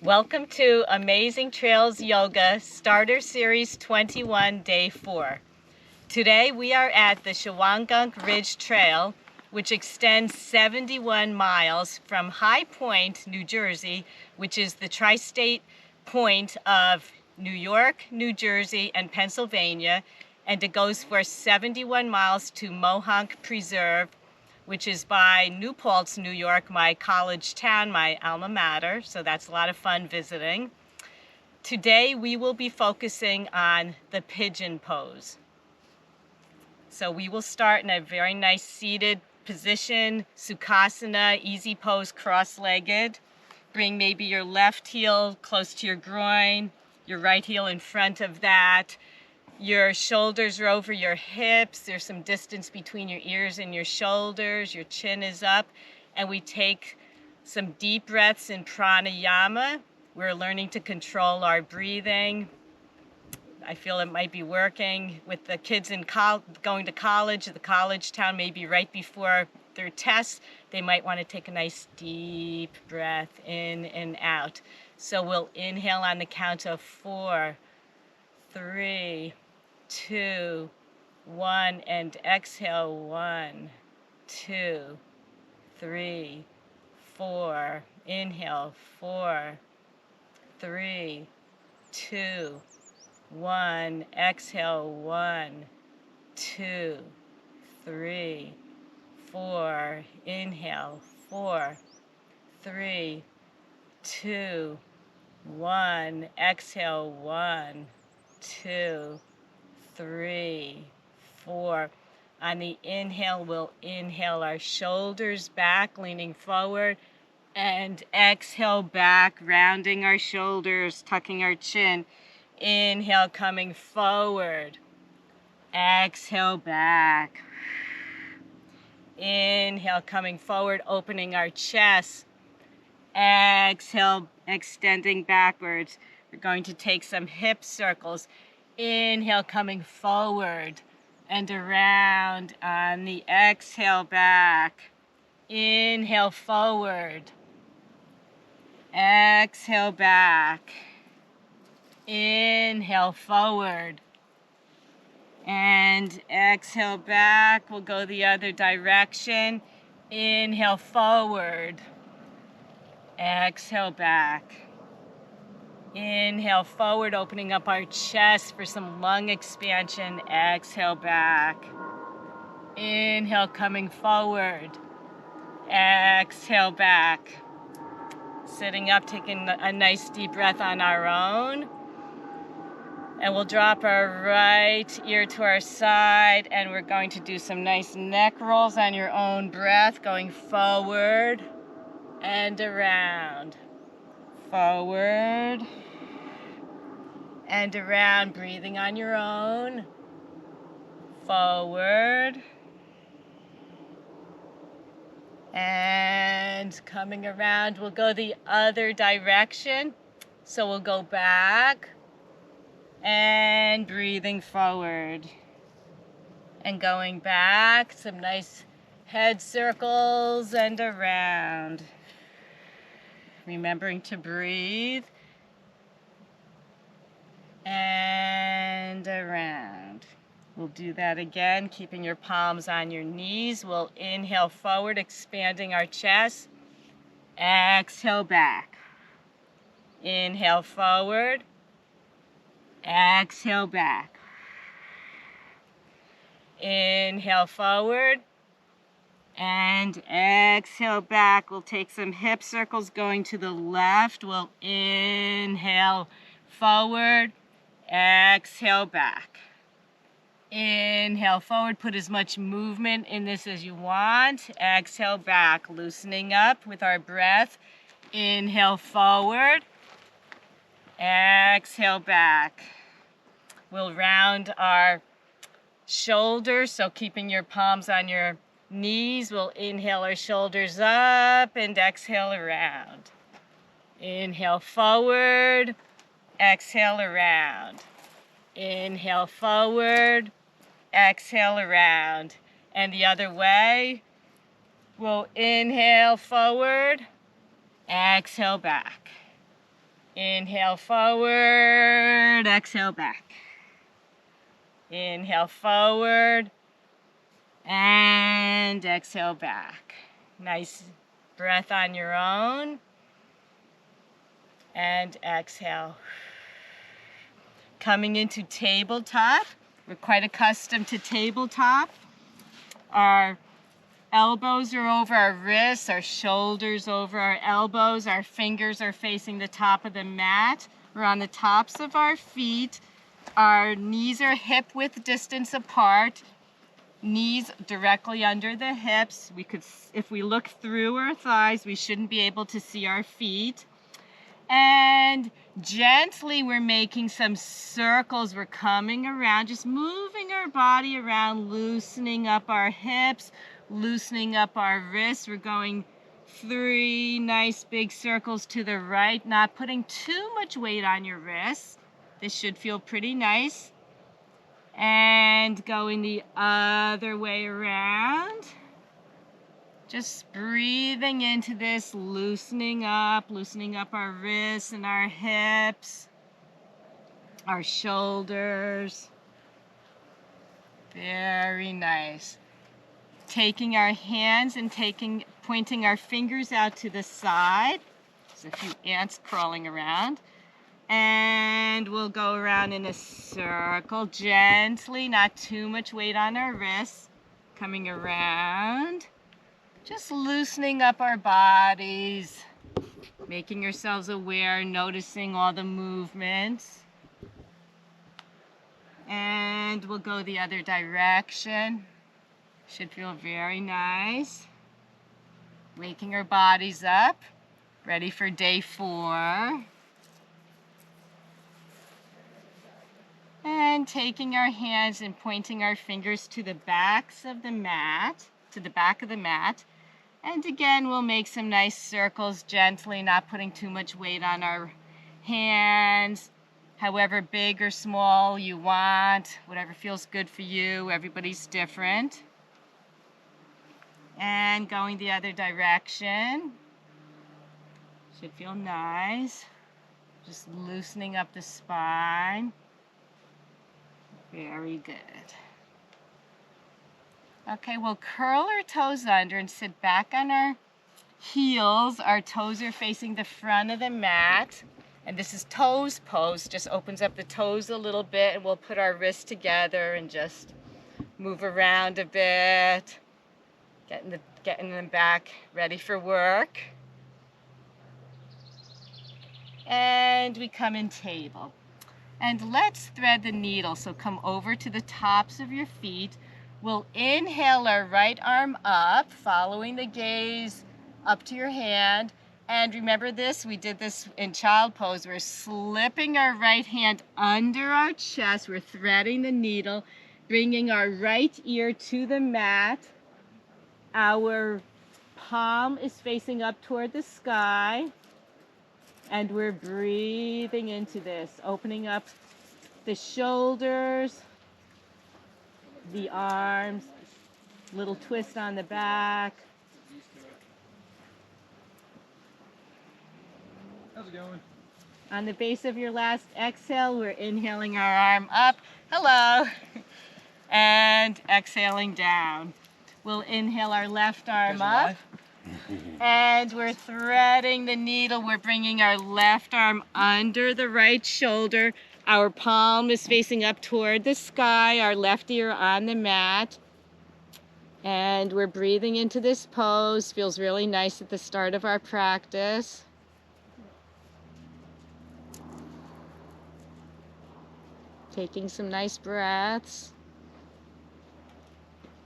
Welcome to Amazing Trails Yoga Starter Series 21, Day 4. Today we are at the Shawangunk Ridge Trail, which extends 71 miles from High Point, New Jersey, which is the tri-state point of New York, New Jersey, and Pennsylvania, and it goes for 71 miles to Mohonk Preserve, which is by New Paltz, New York, my college town, my alma mater, so that's a lot of fun visiting. Today we will be focusing on the pigeon pose. So we will start in a very nice seated position, Sukhasana, easy pose, cross-legged. Bring maybe your left heel close to your groin, your right heel in front of that. Your shoulders are over your hips. There's some distance between your ears and your shoulders. Your chin is up. And we take some deep breaths in pranayama. We're learning to control our breathing. I feel it might be working with the kids in going to college. The college town, maybe right before their tests, they might want to take a nice deep breath in and out. So we'll inhale on the count of 4, 3, 2, 1, and exhale. 1, 2, 3, 4. Inhale. 4, 3, 2, 1. Exhale. 1, 2, 3, 4. Inhale. 4, 3, 2, 1. Exhale. 1, 2, 3, 4. On the inhale, we'll inhale our shoulders back, leaning forward, and exhale back, rounding our shoulders, tucking our chin. Inhale, coming forward. Exhale back. Inhale, coming forward, opening our chest. Exhale, extending backwards. We're going to take some hip circles. Inhale, coming forward and around. On the exhale, back. Inhale, forward. Exhale, back. Inhale, forward. And exhale, back. We'll go the other direction. Inhale, forward. Exhale, back. Inhale, forward, opening up our chest for some lung expansion. Exhale, back. Inhale, coming forward. Exhale, back. Sitting up, taking a nice deep breath on our own. And we'll drop our right ear to our side, and we're going to do some nice neck rolls on your own breath, going forward and around. Forward and around, breathing on your own. Forward and coming around. We'll go the other direction. So we'll go back and breathing forward and going back. Some nice head circles and around. Remembering to breathe. And around. We'll do that again, keeping your palms on your knees. We'll inhale forward, expanding our chest. Exhale back. Inhale forward. Exhale back. Inhale forward. And exhale back. We'll take some hip circles going to the left. We'll inhale forward. Exhale back. Inhale forward. Put as much movement in this as you want. Exhale back. Loosening up with our breath. Inhale forward. Exhale back. We'll round our shoulders, so keeping your palms on your knees. We'll inhale our shoulders up and exhale around. Inhale forward. Exhale around. Inhale forward. Exhale around. And the other way. We'll inhale forward. Exhale back. Inhale forward, exhale back. Inhale forward and exhale back. Nice breath on your own. And exhale. Coming into tabletop. We're quite accustomed to tabletop. Our elbows are over our wrists, our shoulders over our elbows, our fingers are facing the top of the mat. We're on the tops of our feet. Our knees are hip-width distance apart. Knees directly under the hips. If we look through our thighs, we shouldn't be able to see our feet. And gently we're making some circles. We're coming around, just moving our body around, loosening up our hips, loosening up our wrists. We're going 3 nice big circles to the right, not putting too much weight on your wrists. This should feel pretty nice. And going the other way around. Just breathing into this, loosening up our wrists and our hips, our shoulders. Very nice. Taking our hands and pointing our fingers out to the side. There's a few ants crawling around. And we'll go around in a circle gently, not too much weight on our wrists. Coming around. Just loosening up our bodies, making yourselves aware, noticing all the movements. And we'll go the other direction. Should feel very nice. Waking our bodies up, ready for day 4. And taking our hands and pointing our fingers to the backs of the mat, to the back of the mat. And again, we'll make some nice circles gently, not putting too much weight on our hands. However big or small you want, whatever feels good for you. Everybody's different. And going the other direction. Should feel nice. Just loosening up the spine. Very good. Okay, we'll curl our toes under and sit back on our heels. Our toes are facing the front of the mat. And this is toes pose. Just opens up the toes a little bit, and we'll put our wrists together and just move around a bit. Getting them back ready for work. And we come in table. And let's thread the needle. So come over to the tops of your feet. We'll inhale our right arm up, following the gaze up to your hand. And remember this, we did this in child pose. We're slipping our right hand under our chest. We're threading the needle, bringing our right ear to the mat. Our palm is facing up toward the sky. And we're breathing into this, opening up the shoulders, the arms, little twist on the back. How's it going? On the base of your last exhale, we're inhaling our arm up, hello, and exhaling down. We'll inhale our left arm up, and we're threading the needle. We're bringing our left arm under the right shoulder. Our palm is facing up toward the sky, our left ear on the mat. And we're breathing into this pose. Feels really nice at the start of our practice. Taking some nice breaths.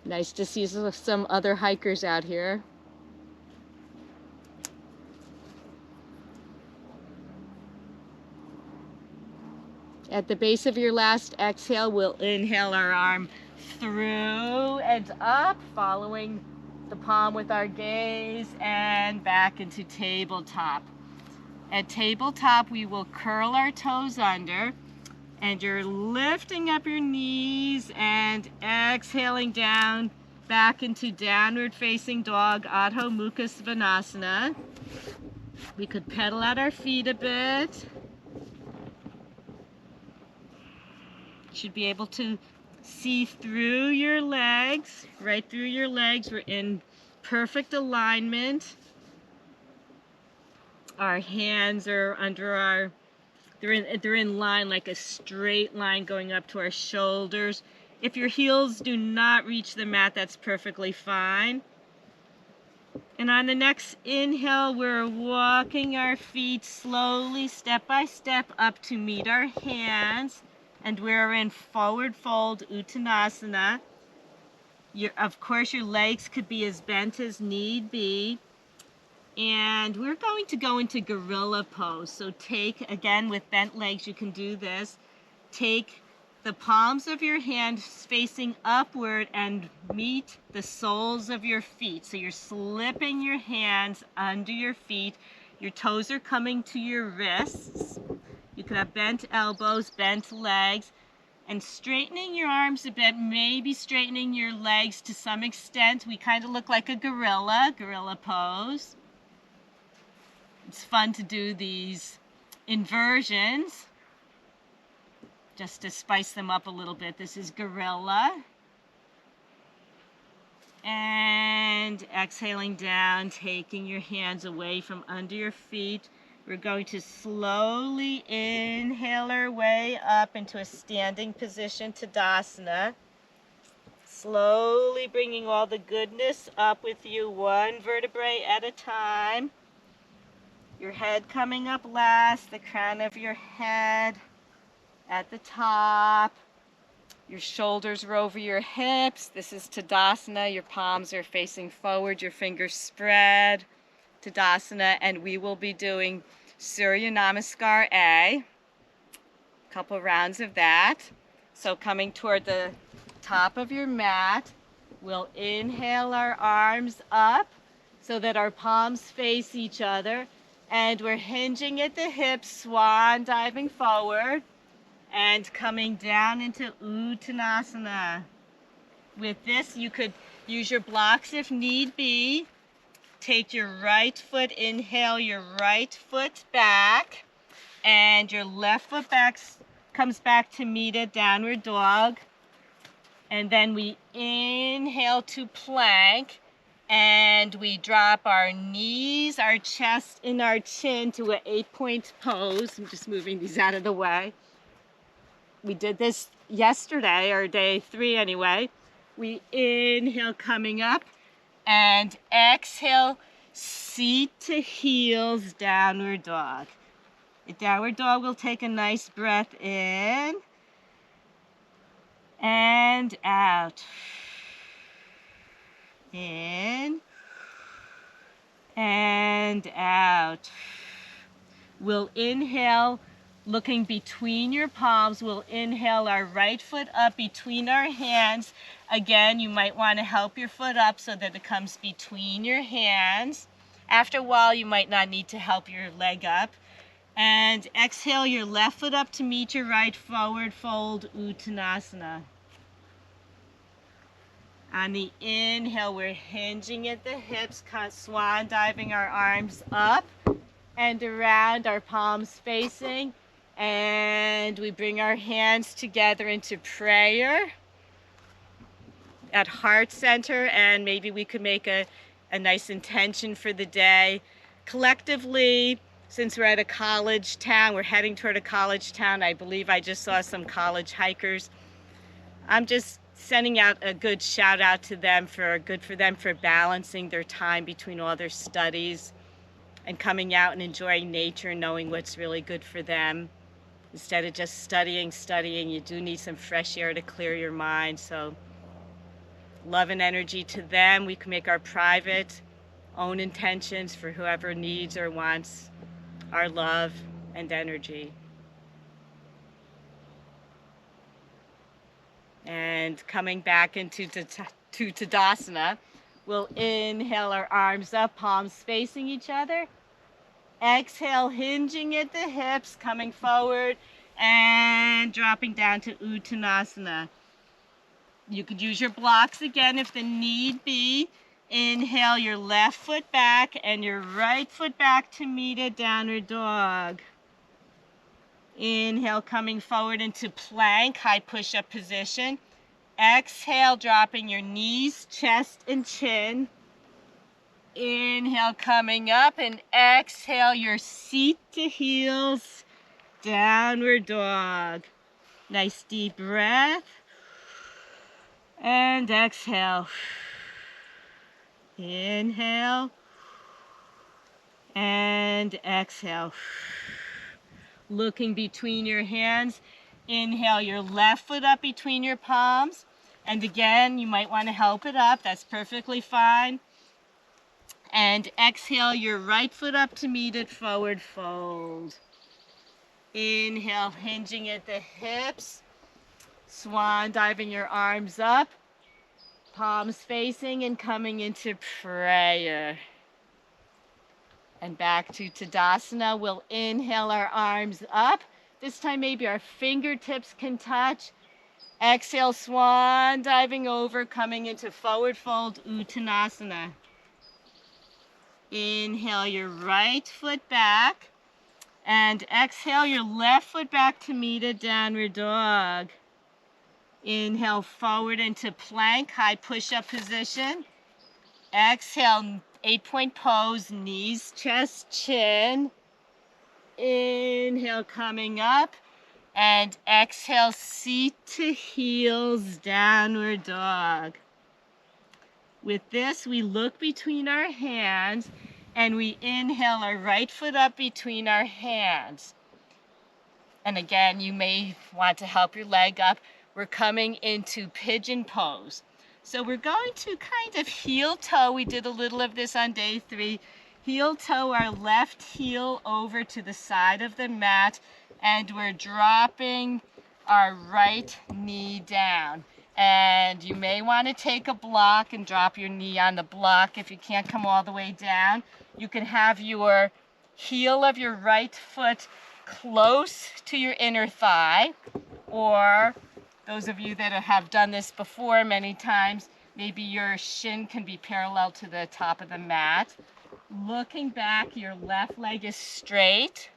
Nice to see some other hikers out here. At the base of your last exhale, we'll inhale our arm through and up, following the palm with our gaze, and back into tabletop. At tabletop, we will curl our toes under, and you're lifting up your knees and exhaling down back into downward facing dog, Adho Mukha Svanasana. We could pedal out our feet a bit. Should be able to see through your legs, right through your legs. We're in perfect alignment. Our hands are under our, they're in line, like a straight line going up to our shoulders. If your heels do not reach the mat, that's perfectly fine. And on the next inhale, we're walking our feet slowly, step by step, up to meet our hands. And we're in forward fold Uttanasana. Of course, your legs could be as bent as need be. And we're going to go into gorilla pose. So take, again, with bent legs, you can do this. Take the palms of your hands facing upward and meet the soles of your feet. So you're slipping your hands under your feet. Your toes are coming to your wrists. You could have bent elbows, bent legs, and straightening your arms a bit, maybe straightening your legs to some extent. We kind of look like a gorilla pose. It's fun to do these inversions just to spice them up a little bit. This is gorilla. And exhaling down, taking your hands away from under your feet. We're going to slowly inhale our way up into a standing position, Tadasana. Slowly bringing all the goodness up with you, one vertebrae at a time. Your head coming up last, the crown of your head at the top. Your shoulders are over your hips. This is Tadasana. Your palms are facing forward, your fingers spread. Tadasana, and we will be doing Surya Namaskar A. Couple rounds of that. So coming toward the top of your mat, we'll inhale our arms up so that our palms face each other. And we're hinging at the hips, swan diving forward, and coming down into Uttanasana. With this, you could use your blocks if need be. Take your right foot, inhale your right foot back, and your left foot back comes back to meet a downward dog. And then we inhale to plank. And we drop our knees, our chest, and our chin to an 8-point pose. I'm just moving these out of the way. We did this yesterday, or day 3 anyway. We inhale coming up and exhale, seat to heels, downward dog. A downward dog will take a nice breath in and out. In and out. We'll inhale, looking between your palms. We'll inhale our right foot up between our hands. Again, you might want to help your foot up so that it comes between your hands. After a while, you might not need to help your leg up. And exhale your left foot up to meet your right, forward fold, Uttanasana. On the inhale, we're hinging at the hips, swan diving our arms up and around, our palms facing, and we bring our hands together into prayer at heart center, and maybe we could make a nice intention for the day. Collectively, since we're at a college town, we're heading toward a college town. I believe I just saw some college hikers. I'm just sending out a good shout out to them for balancing their time between all their studies and coming out and enjoying nature and knowing what's really good for them. Instead of just studying, you do need some fresh air to clear your mind. So love and energy to them. We can make our private own intentions for whoever needs or wants our love and energy. And coming back into Tadasana, we'll inhale our arms up, palms facing each other. Exhale, hinging at the hips, coming forward and dropping down to Uttanasana. You could use your blocks again if the need be. Inhale your left foot back and your right foot back to meet a downward dog. Inhale, coming forward into plank, high push-up position. Exhale, dropping your knees, chest, and chin. Inhale, coming up, and exhale your seat to heels, downward dog. Nice deep breath. And exhale. Inhale. And exhale. Looking between your hands. Inhale your left foot up between your palms. And again, you might want to help it up. That's perfectly fine. And exhale your right foot up to meet it, forward fold. Inhale, hinging at the hips. Swan diving your arms up. Palms facing and coming into prayer. And back to Tadasana. We'll inhale our arms up. This time maybe our fingertips can touch. Exhale, swan diving over, coming into forward fold, Uttanasana. Inhale your right foot back. And exhale your left foot back to meet a downward dog. Inhale forward into plank, high push-up position. Exhale, 8-point pose, knees, chest, chin. Inhale, coming up. And exhale, seat to heels, downward dog. With this, we look between our hands and we inhale our right foot up between our hands. And again, you may want to help your leg up. We're coming into pigeon pose. So we're going to kind of heel toe. We did a little of this on day 3. Heel toe our left heel over to the side of the mat, and we're dropping our right knee down. And you may want to take a block and drop your knee on the block if you can't come all the way down. You can have your heel of your right foot close to your inner thigh, or those of you that have done this before many times, maybe your shin can be parallel to the top of the mat. Looking back, your left leg is straight,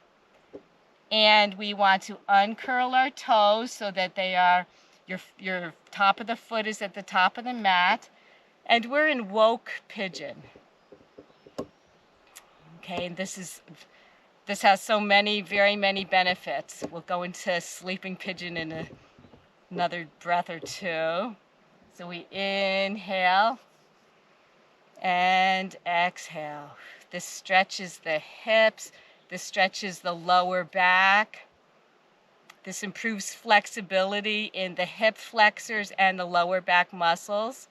and we want to uncurl our toes so that they are, your top of the foot is at the top of the mat, and we're in woke pigeon. Okay, and this has so many, very many benefits. We'll go into sleeping pigeon in another breath or two. So we inhale and exhale. This stretches the hips, this stretches the lower back. This improves flexibility in the hip flexors and the lower back muscles.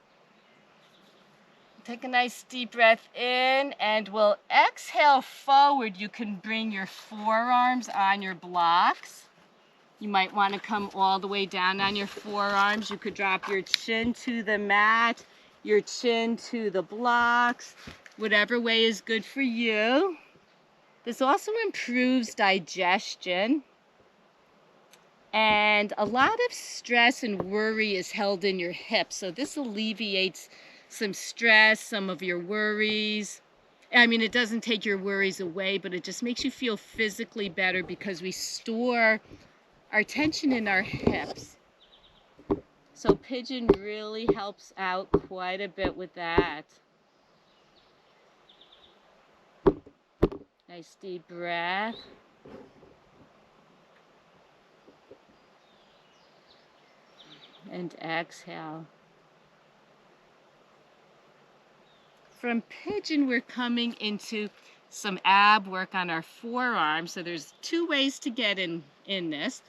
Take a nice deep breath in, and we'll exhale forward. You can bring your forearms on your blocks. You might want to come all the way down on your forearms. You could drop your chin to the mat, your chin to the blocks, whatever way is good for you. This also improves digestion. And a lot of stress and worry is held in your hips. So this alleviates some stress, some of your worries. I mean, it doesn't take your worries away, but it just makes you feel physically better because we store our tension in our hips. So pigeon really helps out quite a bit with that. Nice deep breath. And exhale. From pigeon, we're coming into some ab work on our forearms. So there's 2 ways to get in this.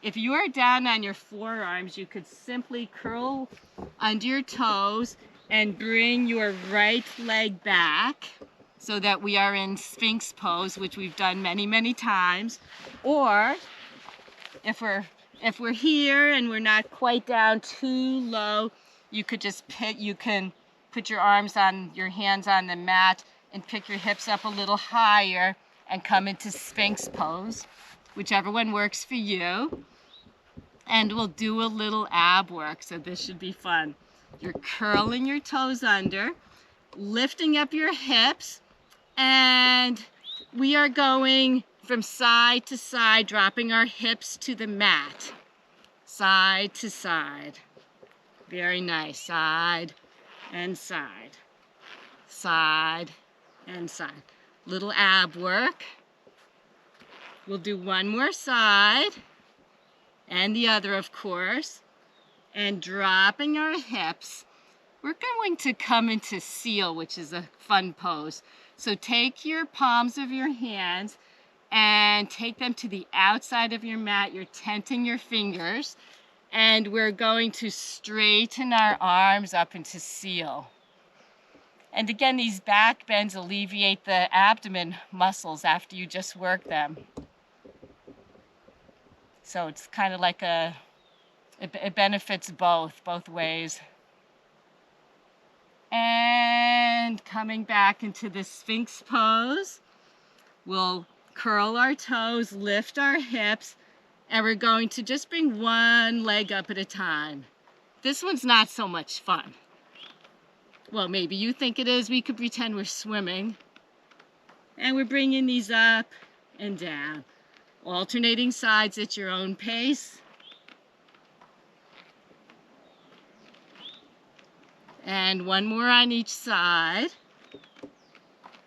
If you are down on your forearms, you could simply curl under your toes and bring your right leg back so that we are in Sphinx pose, which we've done many, many times. Or if we're here and we're not quite down too low, you could just put your arms on your hands on the mat and pick your hips up a little higher and come into Sphinx pose, whichever one works for you. And we'll do a little ab work, so this should be fun. You're curling your toes under, lifting up your hips, and we are going from side to side, dropping our hips to the mat. Side to side. Very nice. Side and side. Side and side. Little ab work. We'll do one more side and the other, of course. And dropping our hips, we're going to come into seal, which is a fun pose. So take your palms of your hands and take them to the outside of your mat. You're tenting your fingers, and we're going to straighten our arms up into seal. And again, these back bends alleviate the abdomen muscles after you just work them. So it's kind of like it benefits both ways. And coming back into the Sphinx pose, we'll curl our toes, lift our hips, and we're going to just bring one leg up at a time. This one's not so much fun. Well, maybe you think it is. We could pretend we're swimming. And we're bringing these up and down, alternating sides at your own pace. And one more on each side.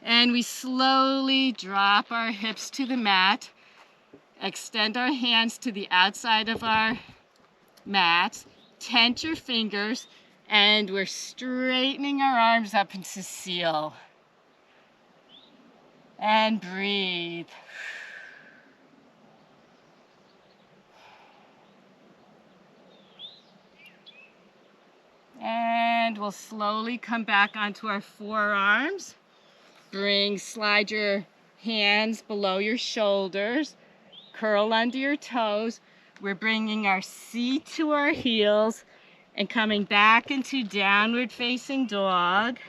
And we slowly drop our hips to the mat, extend our hands to the outside of our mat, tent your fingers, and we're straightening our arms up into seal. And breathe. And we'll slowly come back onto our forearms. Slide your hands below your shoulders, curl under your toes. We're bringing our seat to our heels and coming back into downward facing dog.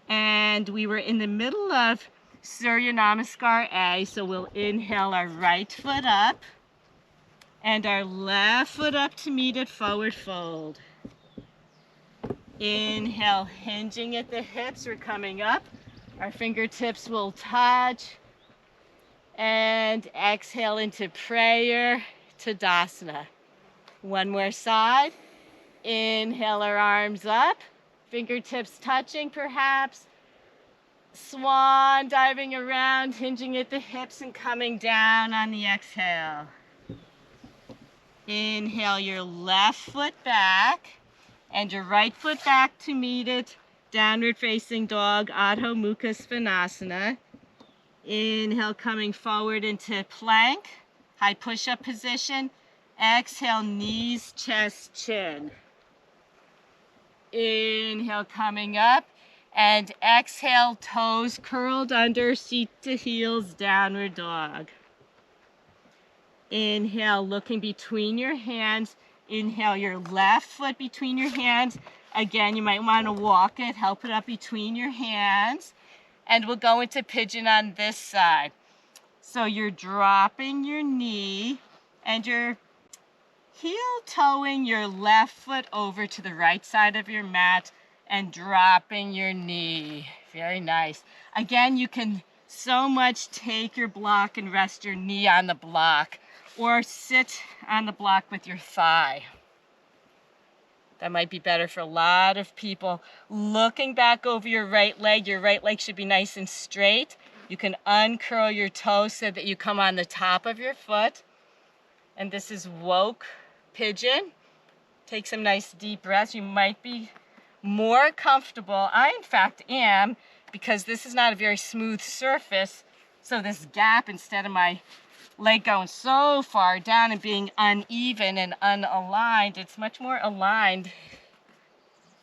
And we were in the middle of Surya Namaskar A, so we'll inhale our right foot up and our left foot up to meet it, forward fold. Inhale, hinging at the hips, we're coming up. Our fingertips will touch. And exhale into prayer, Tadasana. One more side. Inhale our arms up, fingertips touching perhaps. Swan diving around, hinging at the hips and coming down on the exhale. Inhale your left foot back and your right foot back to meet it. Downward facing dog, Adho Mukha Svanasana. Inhale, coming forward into plank, high push-up position. Exhale, knees, chest, chin. Inhale, coming up. And exhale, toes curled under, seat to heels, downward dog. Inhale, looking between your hands. Inhale your left foot between your hands. Again, you might want to walk it, help it up between your hands. And we'll go into pigeon on this side. So you're dropping your knee and you're heel-toeing your left foot over to the right side of your mat and dropping your knee. Very nice. Again, you can so much take your block and rest your knee on the block or sit on the block with your thigh. That might be better for a lot of people. Looking back over your right leg should be nice and straight. You can uncurl your toes so that you come on the top of your foot. And this is woke pigeon. Take some nice deep breaths. You might be more comfortable. I, in fact, am, because this is not a very smooth surface. So this gap, instead of my leg going so far down and being uneven and unaligned, it's much more aligned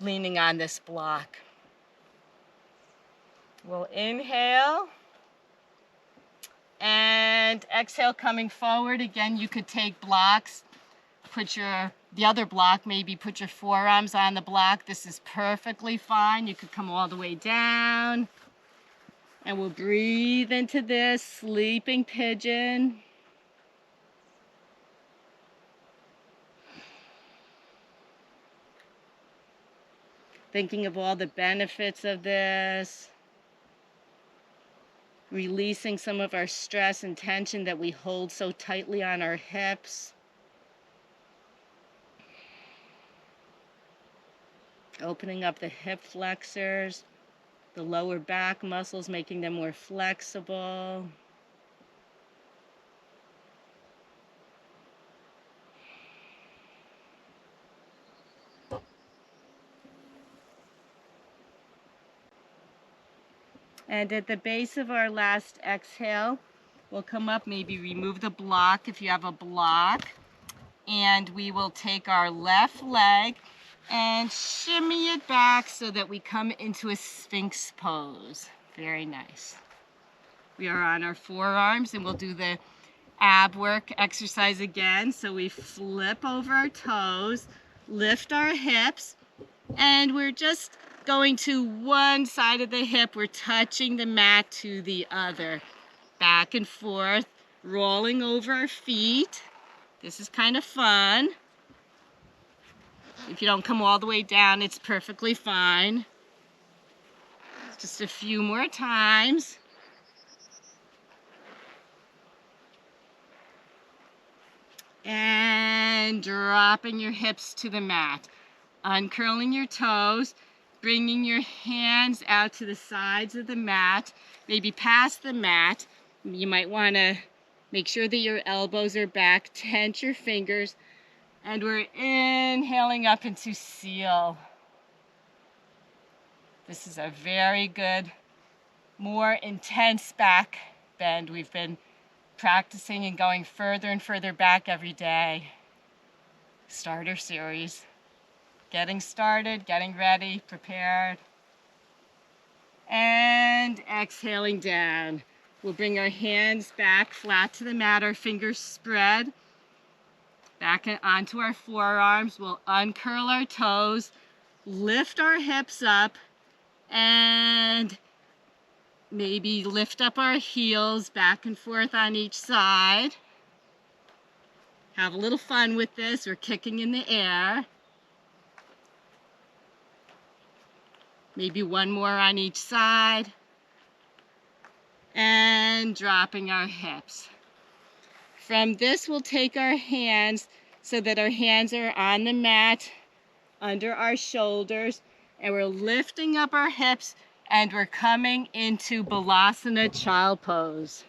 leaning on this block. We'll inhale and exhale, coming forward. Again, you could take blocks, the other block, maybe put your forearms on the block. This is perfectly fine. You could come all the way down. And we'll breathe into this sleeping pigeon. Thinking of all the benefits of this. releasing some of our stress and tension that we hold so tightly on our hips. Opening up the hip flexors, the lower back muscles, making them more flexible. And at the base of our last exhale, we'll come up, maybe remove the block if you have a block. And we will take our left leg and shimmy it back so that we come into a Sphinx pose. Very nice. We are on our forearms and we'll do the ab work exercise again. So we flip over our toes, lift our hips, and we're just going to one side of the hip. We're touching the mat to the other. Back and forth, rolling over our feet. This is kind of fun. If you don't come all the way down, it's perfectly fine. Just a few more times. And dropping your hips to the mat. Uncurling your toes, bringing your hands out to the sides of the mat, maybe past the mat. You might want to make sure that your elbows are back, tense your fingers, and we're inhaling up into seal. This is a very good, more intense back bend. We've been practicing and going further and further back every day. Starter series. Getting started, getting ready, prepared. And exhaling down. We'll bring our hands back flat to the mat, our fingers spread. Back onto our forearms. We'll uncurl our toes, lift our hips up, and maybe lift up our heels back and forth on each side. Have a little fun with this. We're kicking in the air. Maybe one more on each side. And dropping our hips. From this, we'll take our hands so that our hands are on the mat, under our shoulders, and we're lifting up our hips, and we're coming into Balasana Child Pose.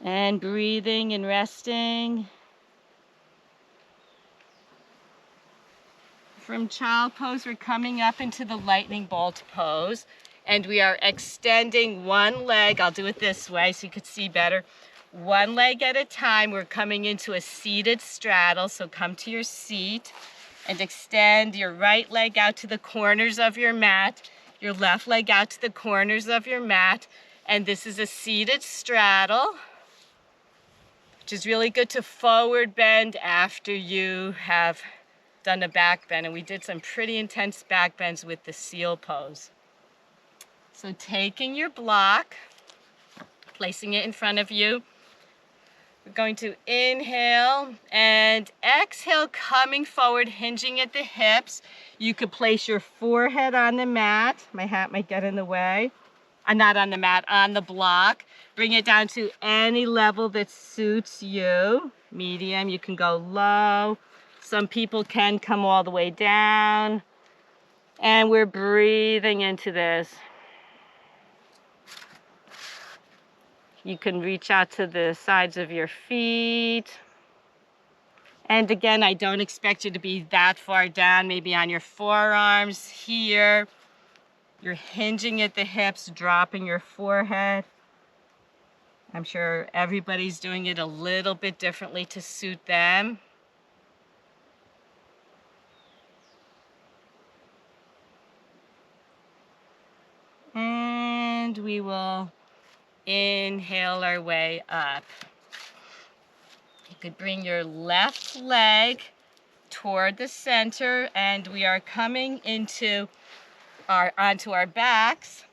And breathing and resting. From child pose, we're coming up into the lightning bolt pose, and we are extending one leg. I'll do it this way so you can see better. One leg at a time. We're coming into a seated straddle, so come to your seat and extend your right leg out to the corners of your mat, your left leg out to the corners of your mat, and this is a seated straddle, which is really good to forward bend after you have done a back bend. And we did some pretty intense back bends with the seal pose. So taking your block, placing it in front of you, we're going to inhale and exhale, coming forward, hinging at the hips. You could place your forehead on the mat. My hat might get in the way. Not on the mat, on the block. Bring it down to any level that suits you. Medium, you can go low. Some people can come all the way down. And we're breathing into this. You can reach out to the sides of your feet. And again, I don't expect you to be that far down, maybe on your forearms here. You're hinging at the hips, dropping your forehead. I'm sure everybody's doing it a little bit differently to suit them. And we will inhale our way up. You could bring your left leg toward the center, and we are coming onto our backs.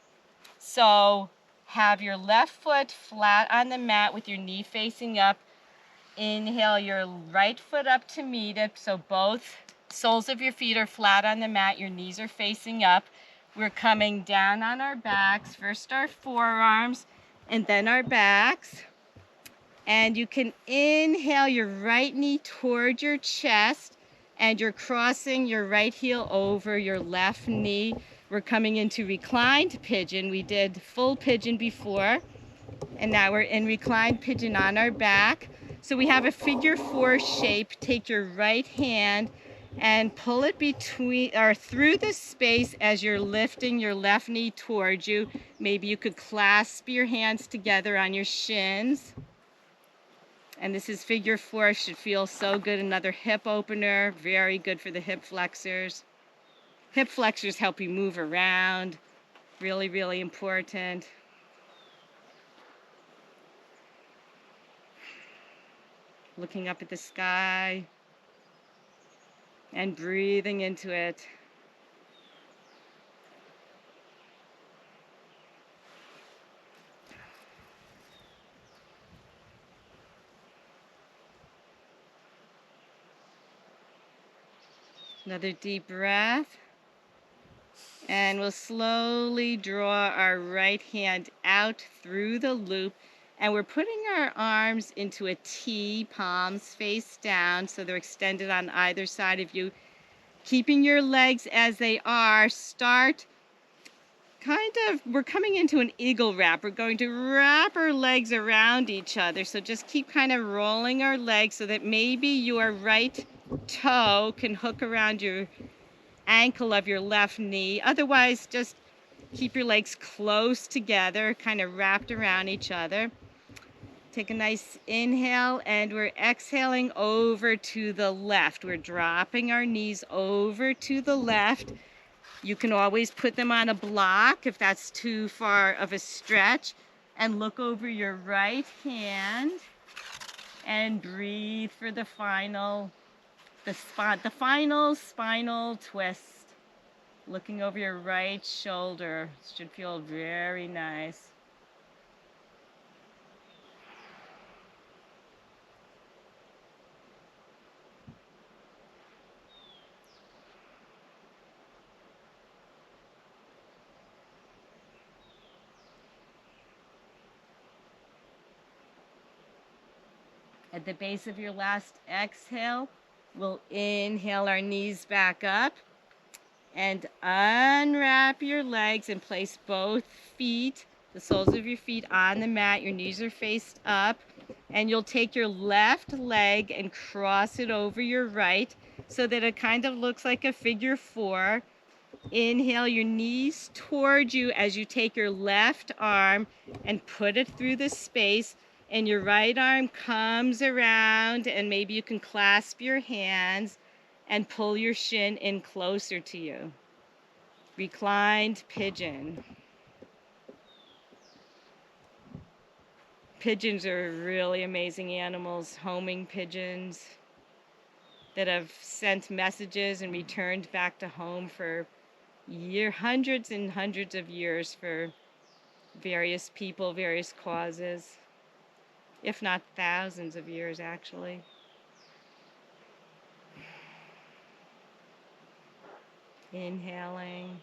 So Have your left foot flat on the mat with your knee facing up. Inhale your right foot up to meet it, so both soles of your feet are flat on the mat, your knees are facing up. We're coming down on our backs, first our forearms and then our backs. And you can inhale your right knee towards your chest, and you're crossing your right heel over your left knee. We're coming into reclined pigeon. We did full pigeon before, and now we're in reclined pigeon on our back. So we have a figure 4 shape. Take your right hand and pull it between or through the space as you're lifting your left knee towards you. Maybe you could clasp your hands together on your shins. And this is figure 4. Should feel so good. Another hip opener, very good for the hip flexors. Hip flexors help you move around, really, really important. Looking up at the sky and breathing into it. Another deep breath. And we'll slowly draw our right hand out through the loop. And we're putting our arms into a T, palms face down, so they're extended on either side of you. Keeping your legs as they are, we're coming into an eagle wrap. We're going to wrap our legs around each other. So just keep kind of rolling our legs so that maybe your right toe can hook around your ankle of your left knee. Otherwise, just keep your legs close together, kind of wrapped around each other. Take a nice inhale, and we're exhaling over to the left. We're dropping our knees over to the left. You can always put them on a block if that's too far of a stretch. And look over your right hand and breathe for the final spinal twist. Looking over your right shoulder. Should feel very nice. At the base of your last exhale, we'll inhale our knees back up and unwrap your legs and place both feet, the soles of your feet, on the mat. Your knees are faced up, and you'll take your left leg and cross it over your right so that it kind of looks like a figure 4. Inhale your knees towards you as you take your left arm and put it through the space, and your right arm comes around, and maybe you can clasp your hands and pull your shin in closer to you. Reclined pigeon. Pigeons are really amazing animals, homing pigeons that have sent messages and returned back to home for hundreds and hundreds of years for various people, various causes, if not thousands of years actually. Inhaling.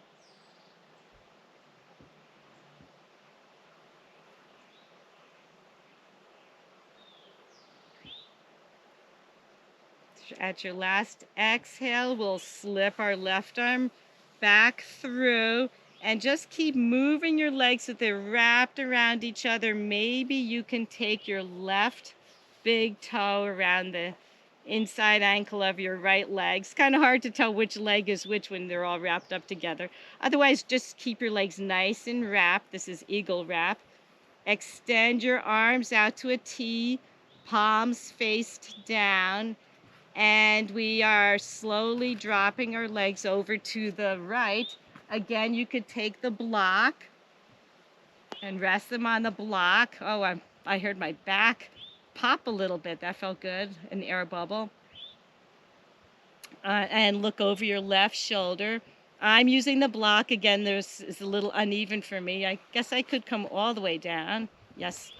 At your last exhale, we'll slip our left arm back through and just keep moving your legs so they're wrapped around each other. Maybe you can take your left big toe around the inside ankle of your right leg. It's kind of hard to tell which leg is which when they're all wrapped up together. Otherwise, just keep your legs nice and wrapped. This is eagle wrap. Extend your arms out to a T, palms faced down. And we are slowly dropping our legs over to the right. Again, you could take the block and rest them on the block. Oh, I heard my back pop a little bit. That felt good, an air bubble. And look over your left shoulder. I'm using the block. Again, it's a little uneven for me. I guess I could come all the way down. Yes.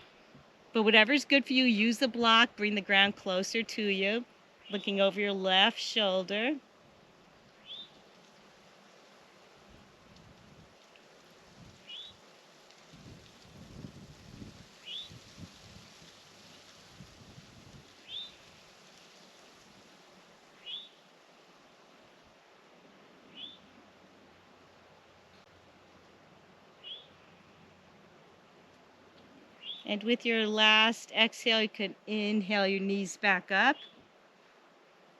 But whatever's good for you, use the block. Bring the ground closer to you. Looking over your left shoulder. And with your last exhale, you can inhale your knees back up,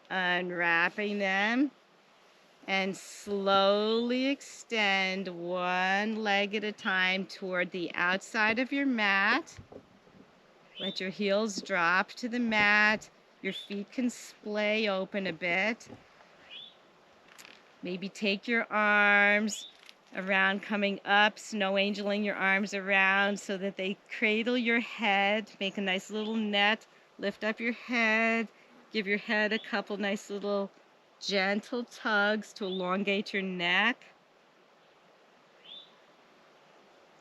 unwrapping them, and slowly extend one leg at a time toward the outside of your mat. Let your heels drop to the mat. Your feet can splay open a bit. Maybe take your arms around, coming up, snow angeling your arms around so that they cradle your head. Make a nice little net. Lift up your head. Give your head a couple nice little gentle tugs to elongate your neck.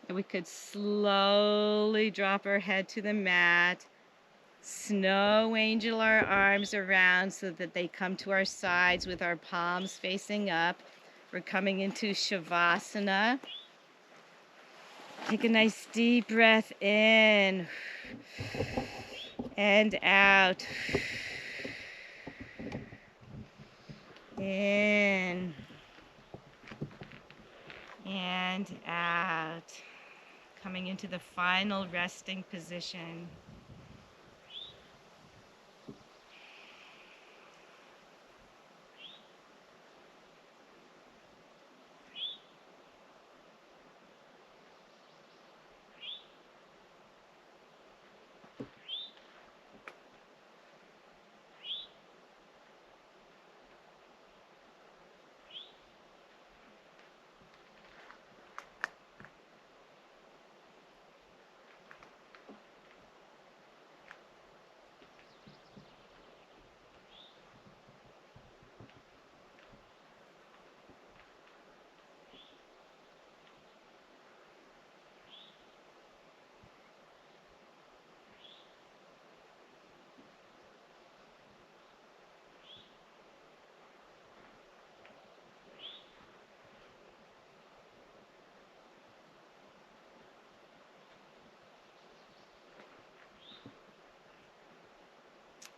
And we could slowly drop our head to the mat. Snow angel our arms around so that they come to our sides with our palms facing up. We're coming into Shavasana. Take a nice deep breath in and out. In and out. Coming into the final resting position.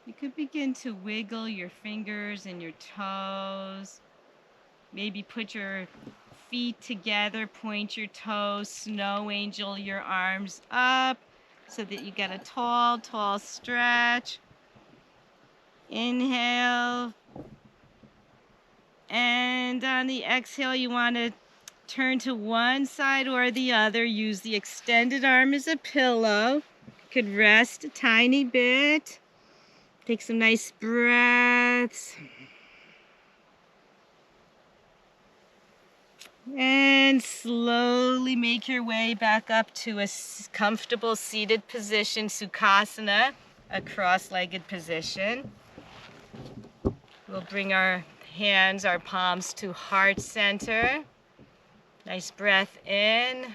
You could begin to wiggle your fingers and your toes. Maybe put your feet together, point your toes, snow angel your arms up so that you get a tall, tall stretch. Inhale. And on the exhale, you want to turn to one side or the other. Use the extended arm as a pillow. You could rest a tiny bit. Take some nice breaths. And slowly make your way back up to a comfortable seated position, Sukhasana, a cross-legged position. We'll bring our hands, our palms to heart center. Nice breath in.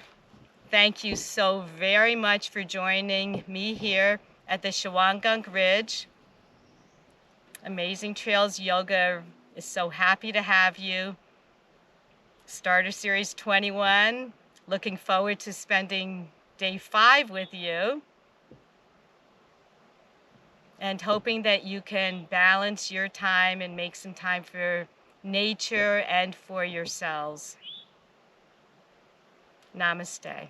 Thank you so very much for joining me here at the Shawangunk Ridge. Amazing Trails Yoga is so happy to have you. Starter Series 21. Looking forward to spending day 5 with you. And hoping that you can balance your time and make some time for nature and for yourselves. Namaste.